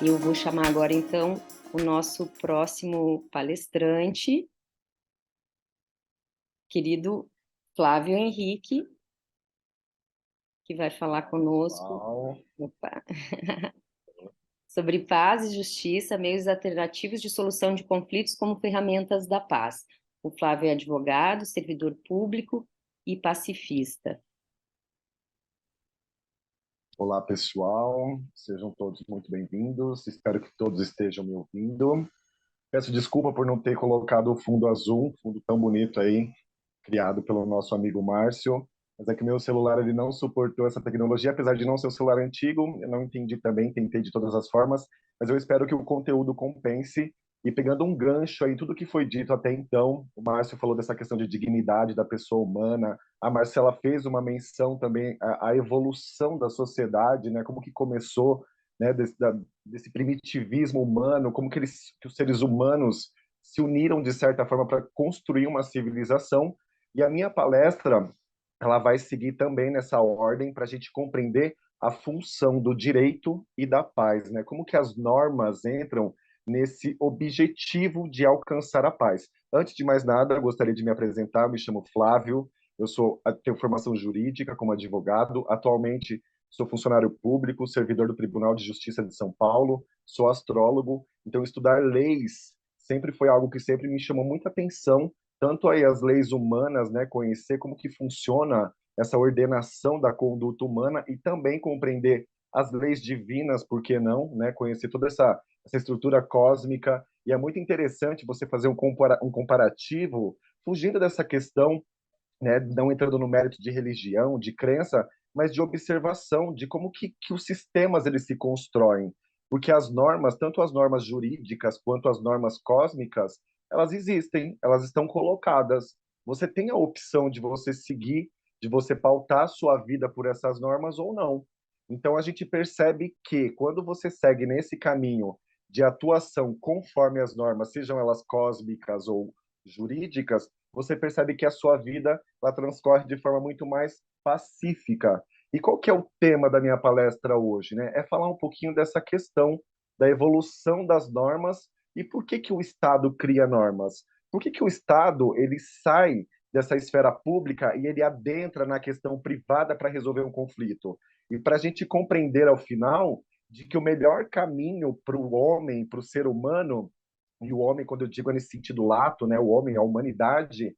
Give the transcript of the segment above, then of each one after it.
Eu vou chamar agora, então, o nosso próximo palestrante, querido Flávio Henrique, que vai falar conosco Uau. opa, sobre paz e justiça, meios alternativos de solução de conflitos como ferramentas da paz. O Flávio é advogado, servidor público e pacifista. Olá, pessoal. Sejam todos muito bem-vindos. Espero que todos estejam me ouvindo. Peço desculpa por não ter colocado o fundo azul, fundo tão bonito aí, criado pelo nosso amigo Márcio. Mas é que meu celular ele não suportou essa tecnologia, apesar de não ser um celular antigo. Eu não entendi também, tentei de todas as formas, mas eu espero que o conteúdo compense. E pegando um gancho aí, tudo que foi dito até então, o Márcio falou dessa questão de dignidade da pessoa humana, a Marcela fez uma menção também à evolução da sociedade, né? Como que começou, né? Desse primitivismo humano, como que que os seres humanos se uniram de certa forma para construir uma civilização. E a minha palestra ela vai seguir também nessa ordem para a gente compreender a função do direito e da paz, né? Como que as normas entram nesse objetivo de alcançar a paz. Antes de mais nada, eu gostaria de me apresentar. Me chamo Flávio. Tenho formação jurídica como advogado. Atualmente sou funcionário público, servidor do Tribunal de Justiça de São Paulo. Sou astrólogo. Então, estudar leis sempre foi algo que sempre me chamou muita atenção, tanto aí as leis humanas, né, conhecer como que funciona essa ordenação da conduta humana e também compreender as leis divinas, por que não, né, conhecer toda essa estrutura cósmica. E é muito interessante você fazer um comparativo, fugindo dessa questão, né, não entrando no mérito de religião, de crença, mas de observação de como que os sistemas eles se constroem. Porque as normas, tanto as normas jurídicas quanto as normas cósmicas, elas existem, elas estão colocadas. Você tem a opção de você seguir, de você pautar a sua vida por essas normas ou não. Então a gente percebe que quando você segue nesse caminho de atuação conforme as normas, sejam elas cósmicas ou jurídicas, você percebe que a sua vida ela transcorre de forma muito mais pacífica. E qual que é o tema da minha palestra hoje, né? É falar um pouquinho dessa questão da evolução das normas e por que que o Estado cria normas? Por que que o Estado ele sai dessa esfera pública e ele adentra na questão privada para resolver um conflito? E para a gente compreender ao final de que o melhor caminho para o homem, para o ser humano, e o homem, quando eu digo nesse sentido lato, né, o homem, a humanidade,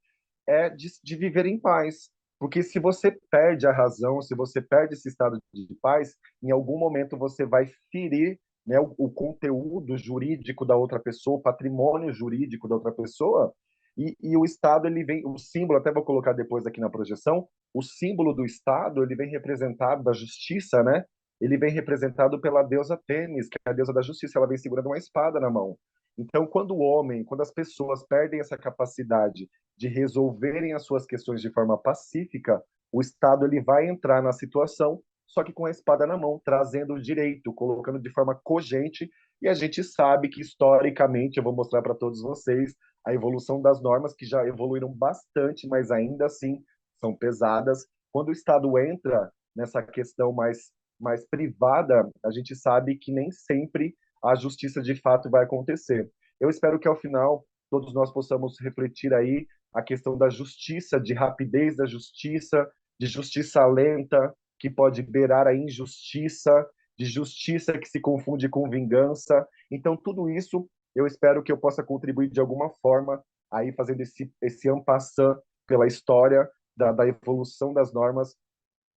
é de viver em paz. Porque se você perde a razão, se você perde esse estado de paz, em algum momento você vai ferir, né, o conteúdo jurídico da outra pessoa, o patrimônio jurídico da outra pessoa, e o Estado, ele vem, o símbolo, até vou colocar depois aqui na projeção, o símbolo do Estado, ele vem representado, da justiça, né? Ele vem representado pela deusa Tênis, que é a deusa da justiça, ela vem segurando uma espada na mão. Então, quando o homem, quando as pessoas perdem essa capacidade de resolverem as suas questões de forma pacífica, o Estado ele vai entrar na situação, só que com a espada na mão, trazendo o direito, colocando de forma cogente, e a gente sabe que historicamente, eu vou mostrar para todos vocês, a evolução das normas, que já evoluíram bastante, mas ainda assim são pesadas. Quando o Estado entra nessa questão mais privada, a gente sabe que nem sempre a justiça de fato vai acontecer. Eu espero que ao final todos nós possamos refletir aí a questão da justiça, de rapidez da justiça, de justiça lenta, que pode beirar a injustiça, de justiça que se confunde com vingança. Então, tudo isso eu espero que eu possa contribuir de alguma forma aí fazendo esse en passant pela história da evolução das normas.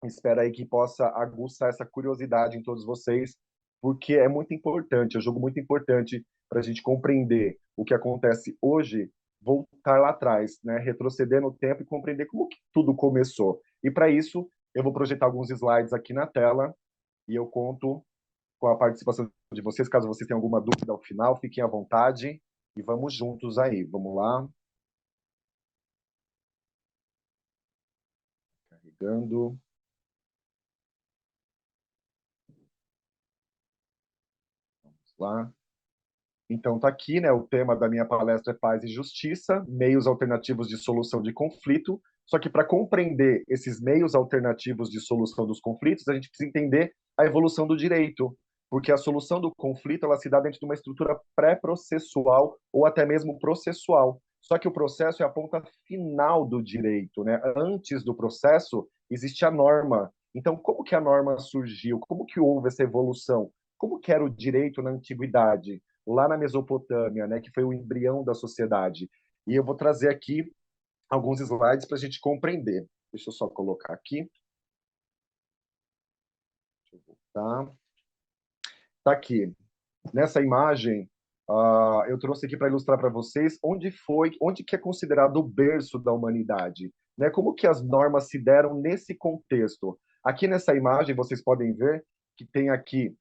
Espero aí que possa aguçar essa curiosidade em todos vocês, porque é muito importante, eu julgo muito importante para a gente compreender o que acontece hoje, voltar lá atrás, né? Retroceder no tempo e compreender como que tudo começou. E para isso, eu vou projetar alguns slides aqui na tela e eu conto com a participação de vocês. Caso vocês tenham alguma dúvida ao final, fiquem à vontade e vamos juntos aí. Vamos lá. Carregando. Vamos lá. Então tá aqui, né? O tema da minha palestra é Paz e Justiça, meios alternativos de solução de conflito. Só que para compreender esses meios alternativos de solução dos conflitos, a gente precisa entender a evolução do direito. porque a solução do conflito ela se dá dentro de uma estrutura pré-processual ou até mesmo processual. Só que o processo é a ponta final do direito, né? Antes do processo existe a norma. Então, como que a norma surgiu? Como que houve essa evolução? Como que era o direito na antiguidade, lá na Mesopotâmia, né, que foi o embrião da sociedade? E eu vou trazer aqui alguns slides para a gente compreender. Deixa eu só colocar aqui. Deixa eu voltar. Tá aqui. Nessa imagem, eu trouxe aqui para ilustrar para vocês onde que é considerado o berço da humanidade, né? Como que as normas se deram nesse contexto. Aqui nessa imagem vocês podem ver que tem aqui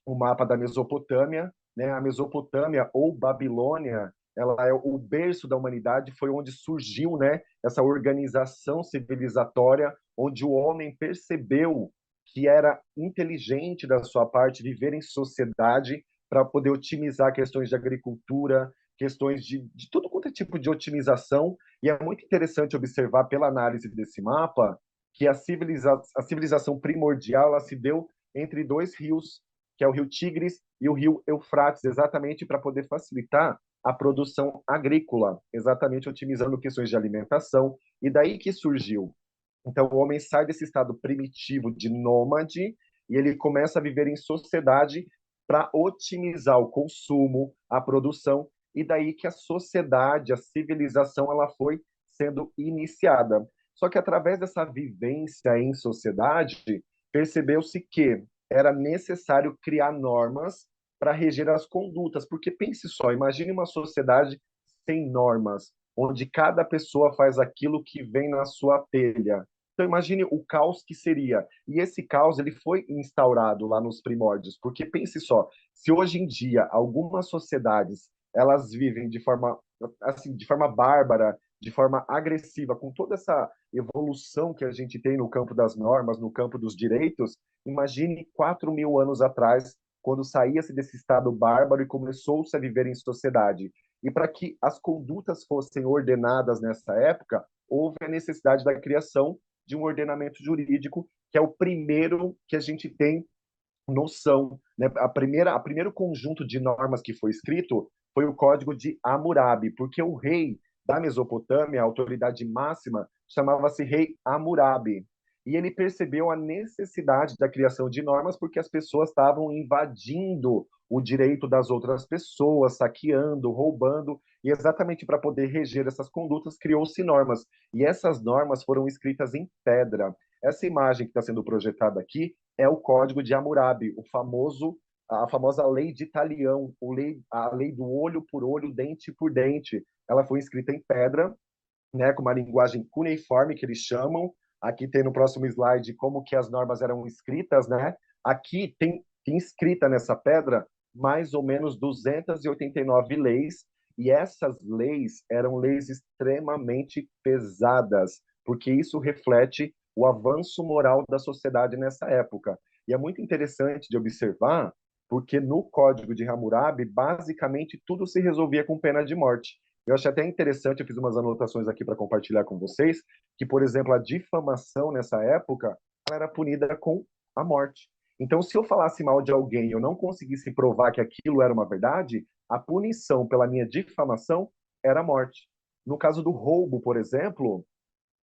o mapa da Mesopotâmia, né? A Mesopotâmia ou Babilônia, ela é o berço da humanidade, foi onde surgiu, né, essa organização civilizatória, onde o homem percebeu que era inteligente da sua parte viver em sociedade para poder otimizar questões de agricultura, questões de todo quanto é tipo de otimização. E é muito interessante observar pela análise desse mapa que a civilização primordial ela se deu entre dois rios, que é o rio Tigres e o rio Eufrates, exatamente para poder facilitar a produção agrícola, exatamente otimizando questões de alimentação. E daí que surgiu. Então, o homem sai desse estado primitivo de nômade e ele começa a viver em sociedade para otimizar o consumo, a produção, e daí que a sociedade, a civilização, ela foi sendo iniciada. Só que através dessa vivência em sociedade, percebeu-se que era necessário criar normas para reger as condutas, porque pense só, imagine uma sociedade sem normas, onde cada pessoa faz aquilo que vem na sua telha. Então imagine o caos que seria. E esse caos ele foi instaurado lá nos primórdios, porque pense só, se hoje em dia algumas sociedades elas vivem de forma assim, de forma bárbara, de forma agressiva, com toda essa evolução que a gente tem no campo das normas, no campo dos direitos, imagine 4.000 anos atrás, quando saía-se desse estado bárbaro e começou-se a viver em sociedade. E para que as condutas fossem ordenadas nessa época, houve a necessidade da criação de um ordenamento jurídico, que é o primeiro que a gente tem noção, né? A primeiro conjunto de normas que foi escrito foi o Código de Hammurabi, porque o rei da Mesopotâmia, a autoridade máxima, chamava-se Rei Hammurabi. E ele percebeu a necessidade da criação de normas porque as pessoas estavam invadindo o direito das outras pessoas, saqueando, roubando, e exatamente para poder reger essas condutas criou-se normas. E essas normas foram escritas em pedra. Essa imagem que está sendo projetada aqui é o Código de Hammurabi, a famosa lei de Talião, a lei do olho por olho, dente por dente. Ela foi escrita em pedra, né, com uma linguagem cuneiforme que eles chamam. Aqui tem no próximo slide como que as normas eram escritas, né? Aqui tem escrita nessa pedra mais ou menos 289 leis, e essas leis eram leis extremamente pesadas, porque isso reflete o avanço moral da sociedade nessa época. E é muito interessante de observar, porque no Código de Hammurabi, basicamente tudo se resolvia com pena de morte. Eu achei até interessante, eu fiz umas anotações aqui para compartilhar com vocês, que, por exemplo, a difamação nessa época ela era punida com a morte. Então, se eu falasse mal de alguém e eu não conseguisse provar que aquilo era uma verdade, a punição pela minha difamação era a morte. No caso do roubo, por exemplo,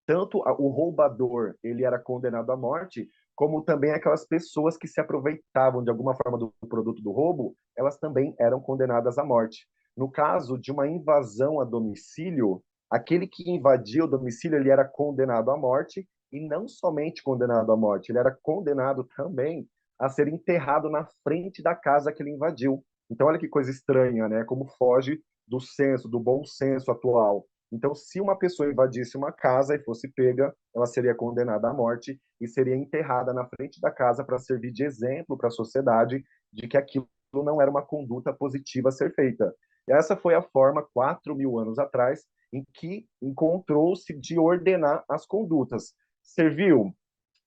tanto o roubador ele era condenado à morte, como também aquelas pessoas que se aproveitavam de alguma forma do produto do roubo, elas também eram condenadas à morte. No caso de uma invasão a domicílio, aquele que invadia o domicílio ele era condenado à morte e não somente condenado à morte, ele era condenado também a ser enterrado na frente da casa que ele invadiu. Então olha que coisa estranha, né? Como foge do senso, do bom senso atual. Então, se uma pessoa invadisse uma casa e fosse pega, ela seria condenada à morte e seria enterrada na frente da casa para servir de exemplo para a sociedade de que aquilo não era uma conduta positiva a ser feita. E essa foi a forma, 4.000 anos atrás, em que encontrou-se de ordenar as condutas. Serviu?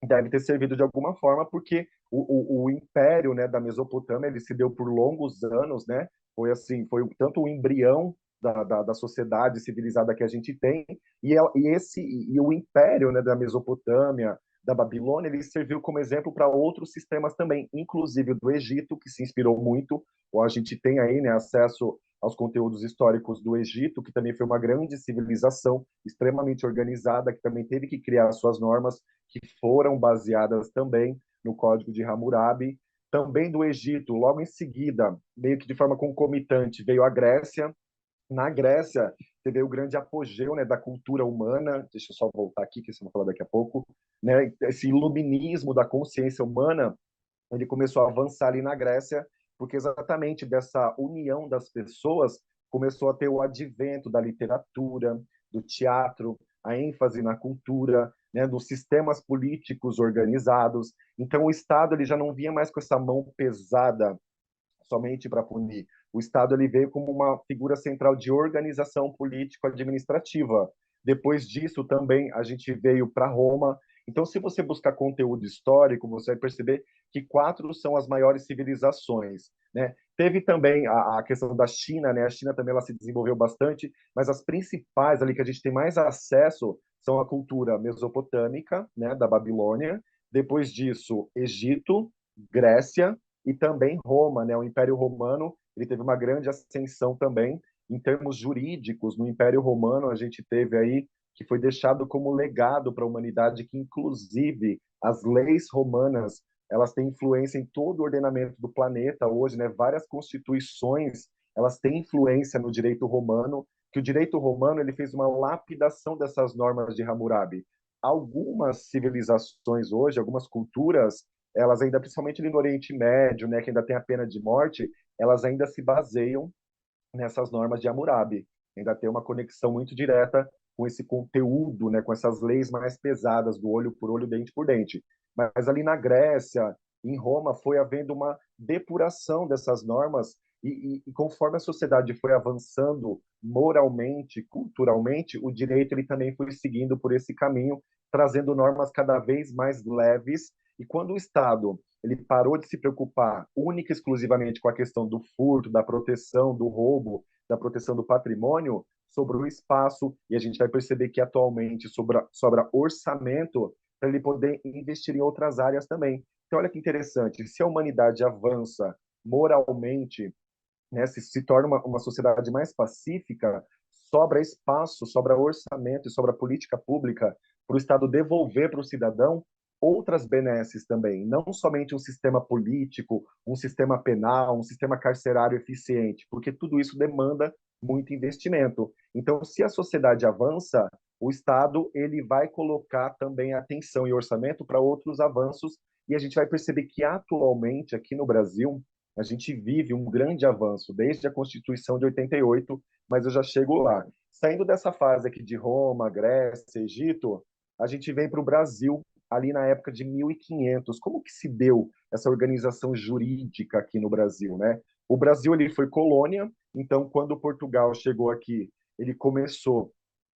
Deve ter servido de alguma forma, porque o império, né, da Mesopotâmia ele se deu por longos anos, né? Foi assim, foi tanto o embrião da sociedade civilizada que a gente tem e o império, né, da Mesopotâmia, da Babilônia, ele serviu como exemplo para outros sistemas também, inclusive do Egito, que se inspirou muito, ou a gente tem aí, né, acesso aos conteúdos históricos do Egito, que também foi uma grande civilização, extremamente organizada, que também teve que criar suas normas, que foram baseadas também no Código de Hammurabi. Também do Egito, logo em seguida, meio que de forma concomitante, veio a Grécia. Na Grécia, teve o grande apogeu, né, da cultura humana. Deixa eu só voltar aqui, que isso eu vou falar daqui a pouco. Né, esse iluminismo da consciência humana, ele começou a avançar ali na Grécia, porque exatamente dessa união das pessoas começou a ter o advento da literatura, do teatro, a ênfase na cultura, né, dos sistemas políticos organizados. Então o Estado ele já não vinha mais com essa mão pesada somente para punir. O Estado ele veio como uma figura central de organização político-administrativa. Depois disso também a gente veio para Roma. Então, se você buscar conteúdo histórico, você vai perceber que quatro são as maiores civilizações, né? Teve também a questão da China, né? A China também ela se desenvolveu bastante, mas as principais ali que a gente tem mais acesso são a cultura mesopotâmica, né? Da Babilônia. Depois disso, Egito, Grécia, e também Roma, né? O Império Romano, ele teve uma grande ascensão também em termos jurídicos. No Império Romano, a gente teve aí que foi deixado como legado para a humanidade que inclusive as leis romanas, elas têm influência em todo o ordenamento do planeta hoje, né? Várias constituições, elas têm influência no direito romano, que o direito romano ele fez uma lapidação dessas normas de Hammurabi. Algumas civilizações hoje, algumas culturas, elas ainda, principalmente ali no Oriente Médio, né, que ainda tem a pena de morte, elas ainda se baseiam nessas normas de Hammurabi. Ainda tem uma conexão muito direta com esse conteúdo, né, com essas leis mais pesadas do olho por olho, dente por dente. Mas ali na Grécia, em Roma, foi havendo uma depuração dessas normas e conforme a sociedade foi avançando moralmente, culturalmente, o direito ele também foi seguindo por esse caminho, trazendo normas cada vez mais leves. E quando o Estado ele parou de se preocupar única e exclusivamente com a questão do furto, da proteção, do roubo, da proteção do patrimônio, sobre o espaço, e a gente vai perceber que atualmente sobra orçamento para ele poder investir em outras áreas também. Então, olha que interessante, se a humanidade avança moralmente, né, se torna uma sociedade mais pacífica, sobra espaço, sobra orçamento e sobra política pública para o Estado devolver para o cidadão outras benesses também, não somente um sistema político, um sistema penal, um sistema carcerário eficiente, porque tudo isso demanda muito investimento. Então, se a sociedade avança, o Estado ele vai colocar também atenção e orçamento para outros avanços, e a gente vai perceber que atualmente aqui no Brasil a gente vive um grande avanço desde a Constituição de 88, mas eu já chego lá. Saindo dessa fase aqui de Roma, Grécia, Egito, a gente vem para o Brasil ali na época de 1500. Como que se deu essa organização jurídica aqui no Brasil, né? O Brasil ele foi colônia, então quando Portugal chegou aqui, ele começou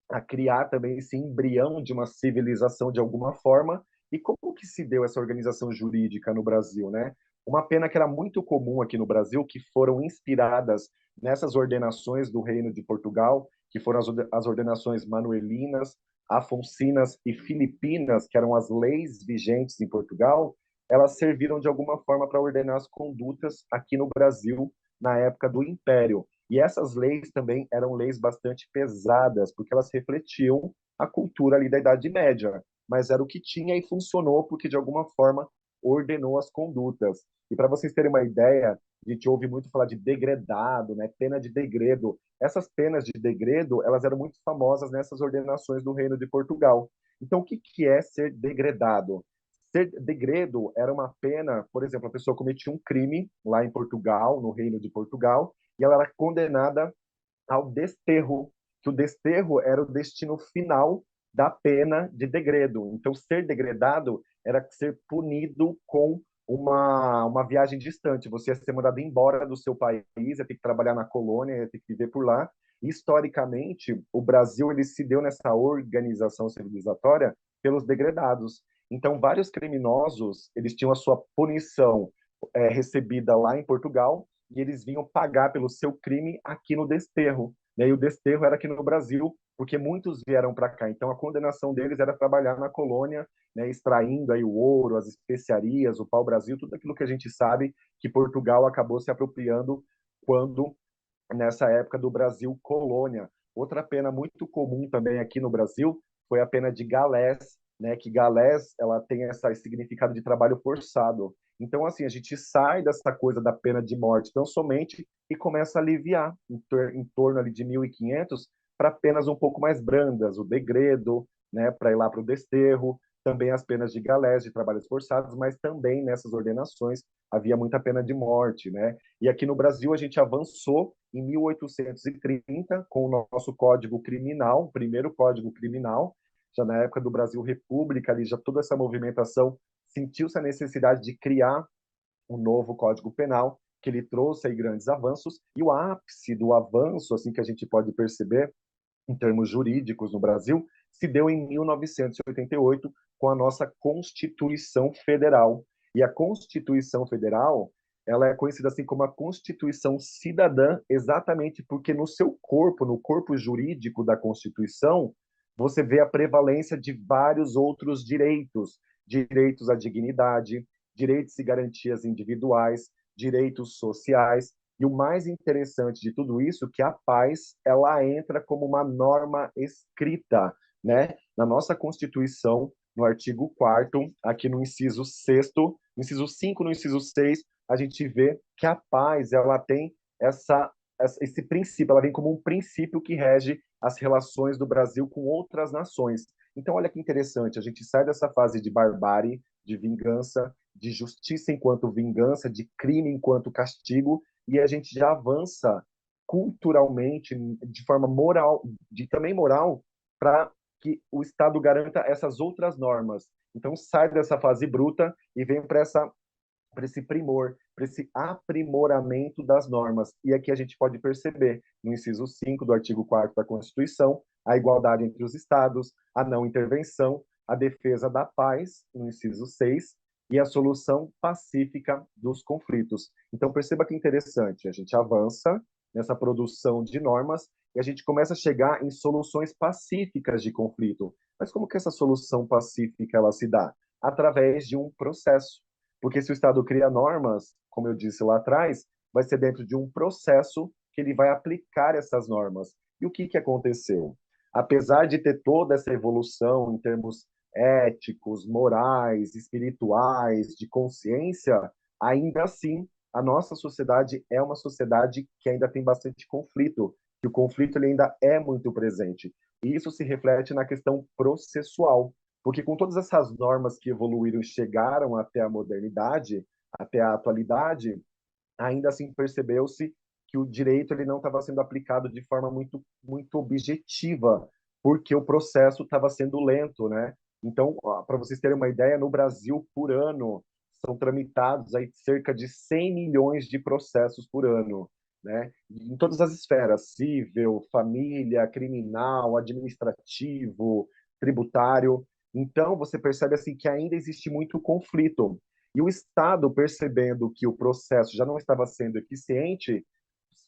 a criar também esse embrião de uma civilização de alguma forma. E como que se deu essa organização jurídica no Brasil, né? Uma pena que era muito comum aqui no Brasil, que foram inspiradas nessas ordenações do Reino de Portugal, que foram as ordenações manuelinas, afoncinas e filipinas, que eram as leis vigentes em Portugal, elas serviram de alguma forma para ordenar as condutas aqui no Brasil na época do Império. E essas leis também eram leis bastante pesadas, porque elas refletiam a cultura ali da Idade Média, mas era o que tinha e funcionou porque de alguma forma ordenou as condutas. E para vocês terem uma ideia, a gente ouve muito falar de degredado, né? Pena de degredo. Essas penas de degredo, elas eram muito famosas nessas ordenações do Reino de Portugal. Então, o que que é ser degredado? Ser degredo era uma pena, por exemplo, a pessoa cometia um crime lá em Portugal, no Reino de Portugal, e ela era condenada ao desterro, que o desterro era o destino final da pena de degredo. Então, ser degredado era ser punido com uma viagem distante. Você ia ser mandado embora do seu país, ia ter que trabalhar na colônia, ia ter que viver por lá. Historicamente, o Brasil ele se deu nessa organização civilizatória pelos degredados. Então, vários criminosos eles tinham a sua punição recebida lá em Portugal e eles vinham pagar pelo seu crime aqui no desterro. Né? E o desterro era aqui no Brasil, porque muitos vieram para cá. Então, a condenação deles era trabalhar na colônia, né, extraindo aí o ouro, as especiarias, o pau-brasil, tudo aquilo que a gente sabe que Portugal acabou se apropriando quando nessa época do Brasil colônia. Outra pena muito comum também aqui no Brasil foi a pena de galés, né? Que galés ela tem esse significado de trabalho forçado. Então, assim, a gente sai dessa coisa da pena de morte tão somente e começa a aliviar em torno ali de 1500 para penas um pouco mais brandas, o degredo, né? Para ir lá para o desterro, também as penas de galés, de trabalhos forçados, mas também nessas ordenações havia muita pena de morte, né? E aqui no Brasil a gente avançou em 1830 com o nosso Código Criminal, o primeiro Código Criminal, já na época do Brasil República, ali já toda essa movimentação sentiu-se a necessidade de criar um novo Código Penal, que ele trouxe aí grandes avanços, e o ápice do avanço, assim que a gente pode perceber, em termos jurídicos no Brasil, se deu em 1988 com a nossa Constituição Federal. E a Constituição Federal, ela é conhecida assim como a Constituição Cidadã, exatamente porque no seu corpo, no corpo jurídico da Constituição, você vê a prevalência de vários outros direitos, direitos à dignidade, direitos e garantias individuais, direitos sociais, e o mais interessante de tudo isso, que a paz ela entra como uma norma escrita, né? Na nossa Constituição, no artigo 4º, aqui no inciso 6º, no inciso 5, no inciso 6, a gente vê que a paz ela tem esse princípio, ela vem como um princípio que rege as relações do Brasil com outras nações. Então, olha que interessante, a gente sai dessa fase de barbárie, de vingança, de justiça enquanto vingança, de crime enquanto castigo, e a gente já avança culturalmente, de forma moral, de também moral, para que o Estado garanta essas outras normas. Então sai dessa fase bruta e vem para esse primor, para esse aprimoramento das normas. E aqui a gente pode perceber, no inciso 5 do artigo 4º da Constituição, a igualdade entre os Estados, a não intervenção, a defesa da paz, no inciso 6, e a solução pacífica dos conflitos. Então, perceba que interessante, a gente avança nessa produção de normas e a gente começa a chegar em soluções pacíficas de conflito. Mas como que essa solução pacífica ela se dá? Através de um processo. Porque se o Estado cria normas, como eu disse lá atrás, vai ser dentro de um processo que ele vai aplicar essas normas. E o que, que aconteceu? Apesar de ter toda essa evolução em termos éticos, morais, espirituais, de consciência, ainda assim, a nossa sociedade é uma sociedade que ainda tem bastante conflito, que o conflito ele ainda é muito presente. E isso se reflete na questão processual, porque com todas essas normas que evoluíram e chegaram até a modernidade, até a atualidade, ainda assim percebeu-se que o direito ele não estava sendo aplicado de forma muito objetiva, porque o processo estava sendo lento, né? Então, para vocês terem uma ideia, no Brasil, por ano, são tramitados aí cerca de 100 milhões de processos por ano, né? Em todas as esferas, civil, família, criminal, administrativo, tributário. Então, você percebe assim que ainda existe muito conflito. E o Estado, percebendo que o processo já não estava sendo eficiente,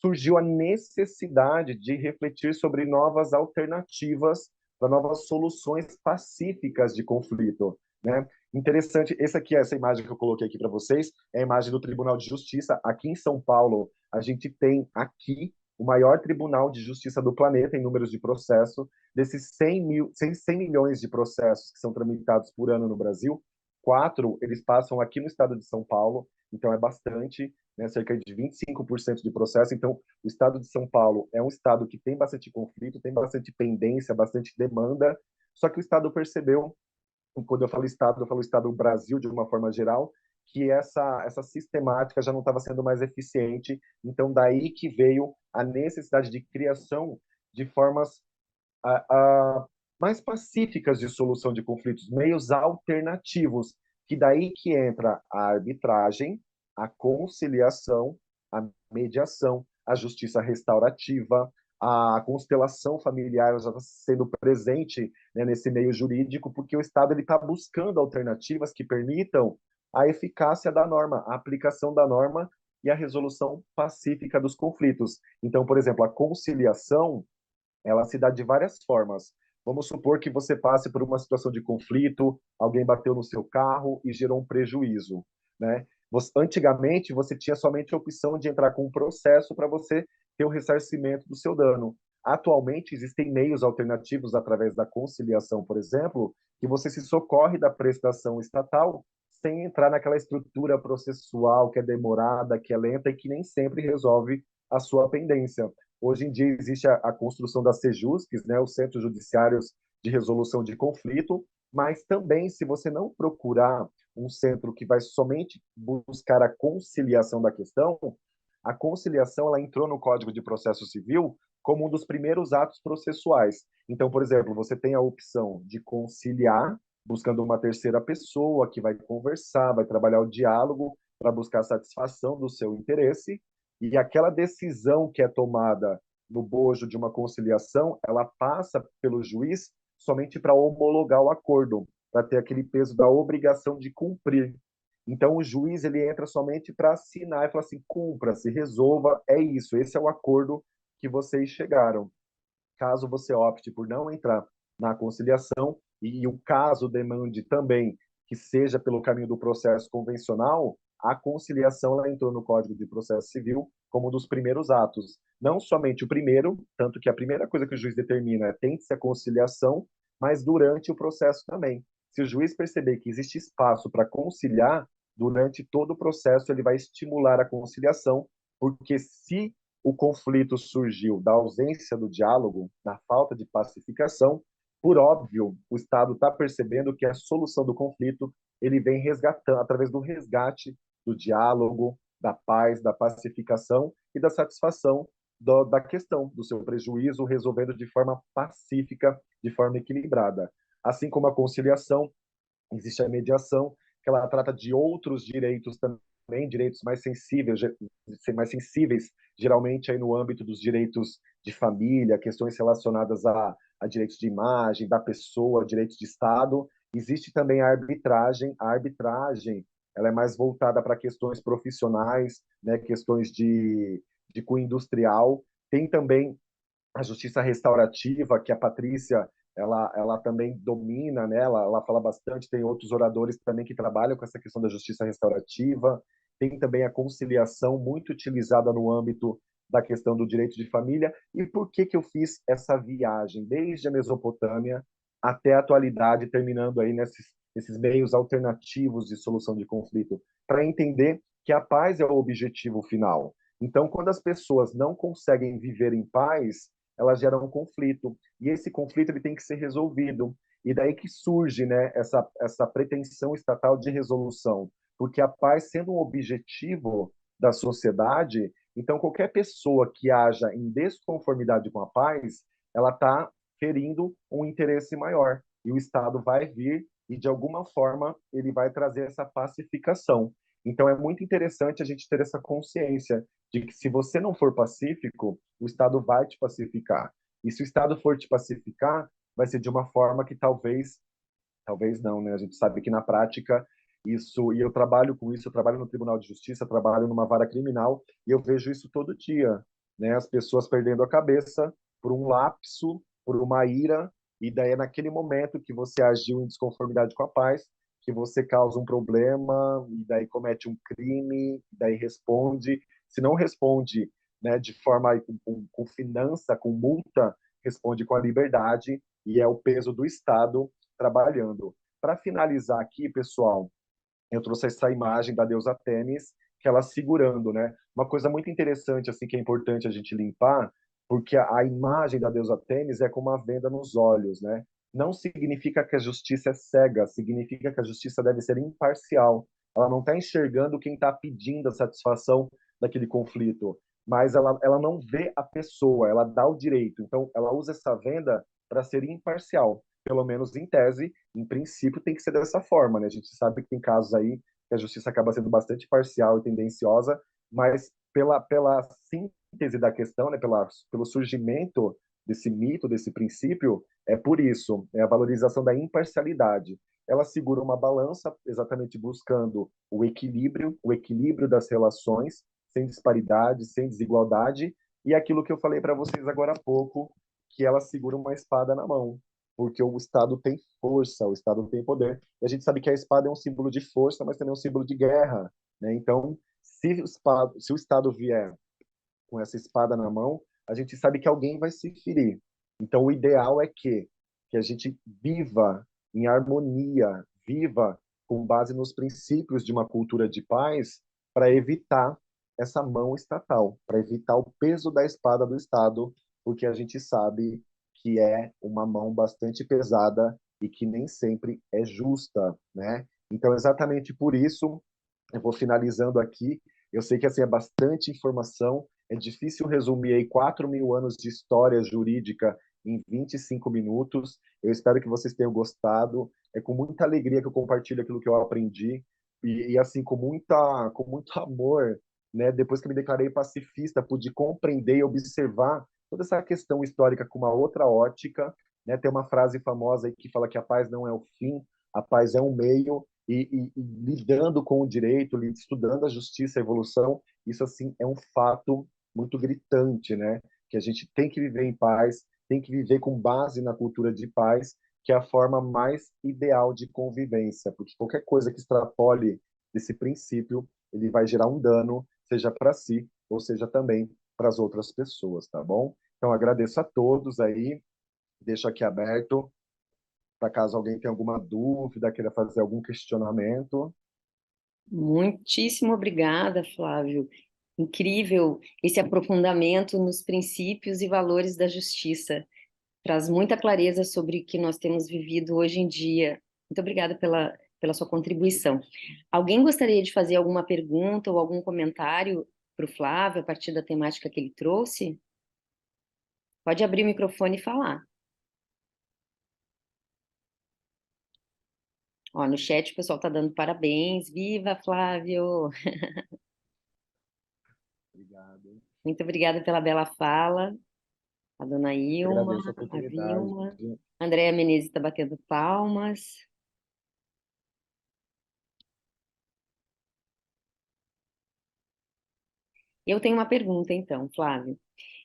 surgiu a necessidade de refletir sobre novas alternativas para novas soluções pacíficas de conflito, né? Interessante, essa imagem que eu coloquei aqui para vocês, é a imagem do Tribunal de Justiça. Aqui em São Paulo, a gente tem aqui o maior tribunal de justiça do planeta em números de processo. Desses 100 milhões de processos que são tramitados por ano no Brasil, 4 eles passam aqui no estado de São Paulo, então é bastante, né, cerca de 25% de processo. Então, o estado de São Paulo é um estado que tem bastante conflito, tem bastante pendência, bastante demanda, só que o estado percebeu, quando eu falo estado, eu falo estado Brasil de uma forma geral, que essa sistemática já não estava sendo mais eficiente. Então, daí que veio a necessidade de criação de formas mais pacíficas de solução de conflitos, meios alternativos, que daí que entra a arbitragem, a conciliação, a mediação, a justiça restaurativa, a constelação familiar já está sendo presente, né, nesse meio jurídico, porque o Estado está buscando alternativas que permitam a eficácia da norma, a aplicação da norma e a resolução pacífica dos conflitos. Então, por exemplo, a conciliação ela se dá de várias formas. Vamos supor que você passe por uma situação de conflito, alguém bateu no seu carro e gerou um prejuízo, né? Antigamente, você tinha somente a opção de entrar com um processo para você ter o ressarcimento do seu dano. Atualmente, existem meios alternativos através da conciliação, por exemplo, que você se socorre da prestação estatal sem entrar naquela estrutura processual que é demorada, que é lenta e que nem sempre resolve a sua pendência. Hoje em dia existe a construção das CEJUSCs, né, os Centros Judiciários de Resolução de Conflito, mas também, se você não procurar um centro que vai somente buscar a conciliação da questão, a conciliação ela entrou no Código de Processo Civil como um dos primeiros atos processuais. Então, por exemplo, você tem a opção de conciliar, buscando uma terceira pessoa que vai conversar, vai trabalhar o diálogo para buscar a satisfação do seu interesse, e aquela decisão que é tomada no bojo de uma conciliação, ela passa pelo juiz somente para homologar o acordo, para ter aquele peso da obrigação de cumprir. Então, o juiz ele entra somente para assinar e falar assim: cumpra, se resolva, é isso, esse é o acordo que vocês chegaram. Caso você opte por não entrar na conciliação e o caso demande também que seja pelo caminho do processo convencional, a conciliação ela entrou no Código de Processo Civil como um dos primeiros atos. Não somente o primeiro, tanto que a primeira coisa que o juiz determina é tem-se a conciliação, mas durante o processo também. Se o juiz perceber que existe espaço para conciliar, durante todo o processo ele vai estimular a conciliação, porque se o conflito surgiu da ausência do diálogo, da falta de pacificação, por óbvio, o Estado está percebendo que a solução do conflito ele vem resgatando através do resgate do diálogo, da paz, da pacificação e da satisfação da questão, do seu prejuízo, resolvendo de forma pacífica, de forma equilibrada. Assim como a conciliação, existe a mediação, que ela trata de outros direitos também, direitos mais sensíveis, geralmente aí no âmbito dos direitos de família, questões relacionadas a direitos de imagem da pessoa, direitos de Estado. Existe também a arbitragem ela é mais voltada para questões profissionais, né, questões de cunho industrial. Tem também a justiça restaurativa, que a Patrícia ela também domina, né? Ela fala bastante, tem outros oradores também que trabalham com essa questão da justiça restaurativa, tem também a conciliação muito utilizada no âmbito da questão do direito de família. E por que que eu fiz essa viagem desde a Mesopotâmia até a atualidade, terminando aí nesses meios alternativos de solução de conflito, para entender que a paz é o objetivo final. Então, quando as pessoas não conseguem viver em paz, elas geram um conflito. E esse conflito ele tem que ser resolvido. E daí que surge, né, essa pretensão estatal de resolução. Porque a paz, sendo um objetivo da sociedade, então qualquer pessoa que haja em desconformidade com a paz, ela está ferindo um interesse maior. E o Estado vai vir e, de alguma forma, ele vai trazer essa pacificação. Então, é muito interessante a gente ter essa consciência de que se você não for pacífico, o Estado vai te pacificar. E se o Estado for te pacificar, vai ser de uma forma que talvez não, né? A gente sabe que na prática isso, e eu trabalho com isso, eu trabalho no Tribunal de Justiça, trabalho numa vara criminal, e eu vejo isso todo dia, né? As pessoas perdendo a cabeça por um lapso, por uma ira, e daí é naquele momento que você agiu em desconformidade com a paz, que você causa um problema, e daí comete um crime, e daí responde. Se não responde, né, de forma com finança, com multa, responde com a liberdade, e é o peso do Estado trabalhando. Para finalizar aqui, pessoal, eu trouxe essa imagem da deusa Tênis, que ela segurando, né? Uma coisa muito interessante, assim, que é importante a gente limpar, porque a imagem da deusa Tênis é como uma venda nos olhos, né? Não significa que a justiça é cega, significa que a justiça deve ser imparcial. Ela não está enxergando quem está pedindo a satisfação daquele conflito, mas ela não vê a pessoa, ela dá o direito. Então, ela usa essa venda para ser imparcial, pelo menos em tese, em princípio tem que ser dessa forma, né? A gente sabe que tem casos aí que a justiça acaba sendo bastante parcial e tendenciosa, mas pela síntese da questão, né, pelo surgimento desse mito, desse princípio, é por isso, é a valorização da imparcialidade. Ela segura uma balança exatamente buscando o equilíbrio das relações, sem disparidade, sem desigualdade, e aquilo que eu falei para vocês agora há pouco, que ela segura uma espada na mão, porque o Estado tem força, o Estado tem poder. E a gente sabe que a espada é um símbolo de força, mas também é um símbolo de guerra, né? Então, se o Estado vier com essa espada na mão, a gente sabe que alguém vai se ferir. Então, o ideal é que a gente viva em harmonia, viva com base nos princípios de uma cultura de paz, para evitar essa mão estatal, para evitar o peso da espada do Estado, porque a gente sabe que é uma mão bastante pesada e que nem sempre é justa, né? Então, exatamente por isso, eu vou finalizando aqui. Eu sei que assim é bastante informação, é difícil resumir aí 4.000 anos de história jurídica em 25 minutos. Eu espero que vocês tenham gostado. É com muita alegria que eu compartilho aquilo que eu aprendi e assim com muito amor, né? Depois que me declarei pacifista, pude compreender e observar toda essa questão histórica com uma outra ótica, né? Tem uma frase famosa aí que fala que a paz não é o fim, a paz é um meio. E lidando com o direito, estudando a justiça, a evolução, isso assim é um fato muito gritante, né? Que a gente tem que viver em paz, tem que viver com base na cultura de paz, que é a forma mais ideal de convivência, porque qualquer coisa que extrapole desse princípio, ele vai gerar um dano, seja para si, ou seja também para as outras pessoas, tá bom? Então agradeço a todos aí, deixo aqui aberto para caso alguém tenha alguma dúvida, queira fazer algum questionamento. Muitíssimo obrigada, Flávio. Incrível esse aprofundamento nos princípios e valores da justiça. Traz muita clareza sobre o que nós temos vivido hoje em dia. Muito obrigada pela sua contribuição. Alguém gostaria de fazer alguma pergunta ou algum comentário para o Flávio a partir da temática que ele trouxe? Pode abrir o microfone e falar. Ó, no chat o pessoal está dando parabéns. Viva, Flávio! Obrigado. Muito obrigada pela bela fala. A dona Ilma, Agradeço a a oportunidade. Vilma, a Andréa Menezes está batendo palmas. Eu tenho uma pergunta, então, Flávio.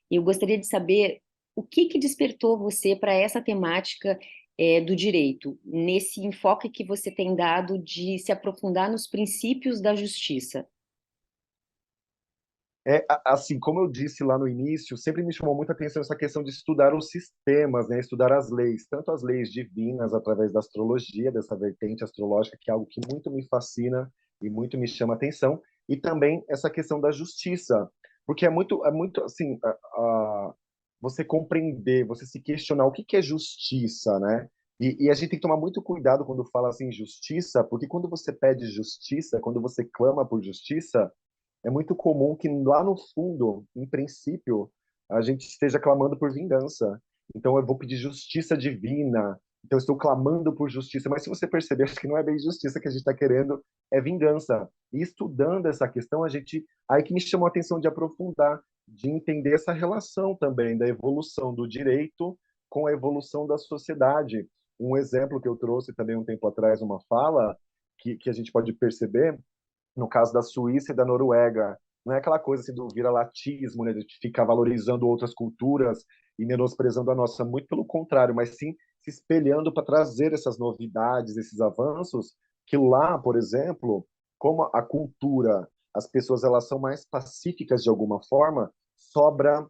Eu gostaria de saber o que que despertou você para essa temática do direito, nesse enfoque que você tem dado de se aprofundar nos princípios da justiça. Assim, como eu disse lá no início, sempre me chamou muita atenção essa questão de estudar os sistemas, né? Estudar as leis, tanto as leis divinas através da astrologia, dessa vertente astrológica, que é algo que muito me fascina e muito me chama atenção, e também essa questão da justiça, porque é muito assim, você compreender, você se questionar o que que é justiça, né? E a gente tem que tomar muito cuidado quando fala assim justiça, porque quando você pede justiça, quando você clama por justiça, é muito comum que lá no fundo, em princípio, a gente esteja clamando por vingança. Então eu vou pedir justiça divina. Então eu estou clamando por justiça. Mas se você perceber, acho que não é bem justiça que a gente está querendo, é vingança. E estudando essa questão, a gente aí que me chamou a atenção de aprofundar, de entender essa relação também da evolução do direito com a evolução da sociedade. Um exemplo que eu trouxe também um tempo atrás, uma fala que a gente pode perceber no caso da Suíça e da Noruega. Não é aquela coisa assim do vira-latismo, né, de ficar valorizando outras culturas e menosprezando a nossa, muito pelo contrário, mas sim se espelhando para trazer essas novidades, esses avanços, que lá, por exemplo, como a cultura, as pessoas elas são mais pacíficas de alguma forma, sobra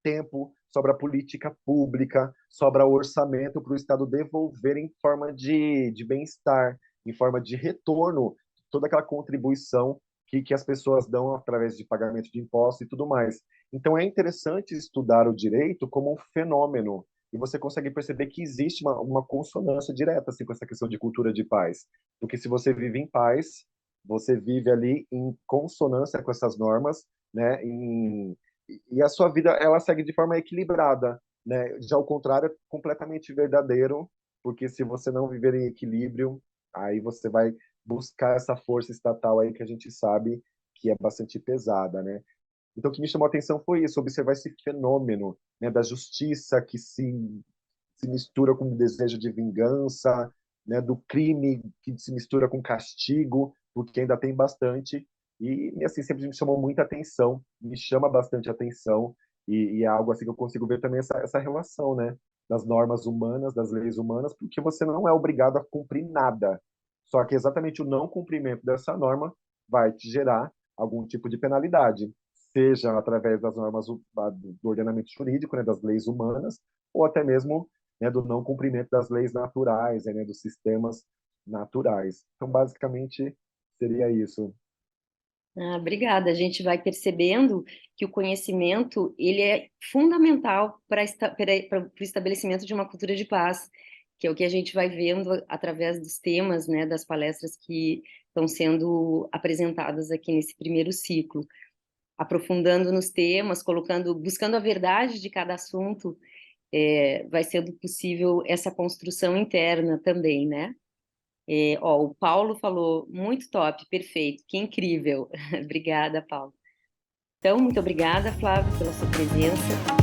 tempo, sobra política pública, sobra orçamento para o Estado devolver em forma de bem-estar, em forma de retorno, toda aquela contribuição que as pessoas dão através de pagamento de impostos e tudo mais. Então é interessante estudar o direito como um fenômeno, e você consegue perceber que existe uma consonância direta assim, com essa questão de cultura de paz. Porque se você vive em paz, você vive ali em consonância com essas normas, né, e a sua vida ela segue de forma equilibrada, né? Já o contrário é completamente verdadeiro, porque se você não viver em equilíbrio, aí você vai buscar essa força estatal aí que a gente sabe que é bastante pesada, né? Então o que me chamou a atenção foi isso, observar esse fenômeno, né, da justiça que se mistura com o desejo de vingança, né, do crime que se mistura com castigo, porque ainda tem bastante. E assim, sempre me chamou muita atenção, me chama bastante atenção. E é algo assim que eu consigo ver também essa relação, né? Das normas humanas, das leis humanas, porque você não é obrigado a cumprir nada. Só que exatamente o não cumprimento dessa norma vai te gerar algum tipo de penalidade, seja através das normas do ordenamento jurídico, né, das leis humanas, ou até mesmo, né, do não cumprimento das leis naturais, né, dos sistemas naturais. Então, basicamente, seria isso. Ah, obrigada. A gente vai percebendo que o conhecimento ele é fundamental para o estabelecimento de uma cultura de paz, que é o que a gente vai vendo através dos temas, né, das palestras que estão sendo apresentadas aqui nesse primeiro ciclo, aprofundando nos temas, buscando a verdade de cada assunto, vai sendo possível essa construção interna também, né? O Paulo falou, muito top, perfeito, que incrível. Obrigada, Paulo. Então, muito obrigada, Flávio, pela sua presença.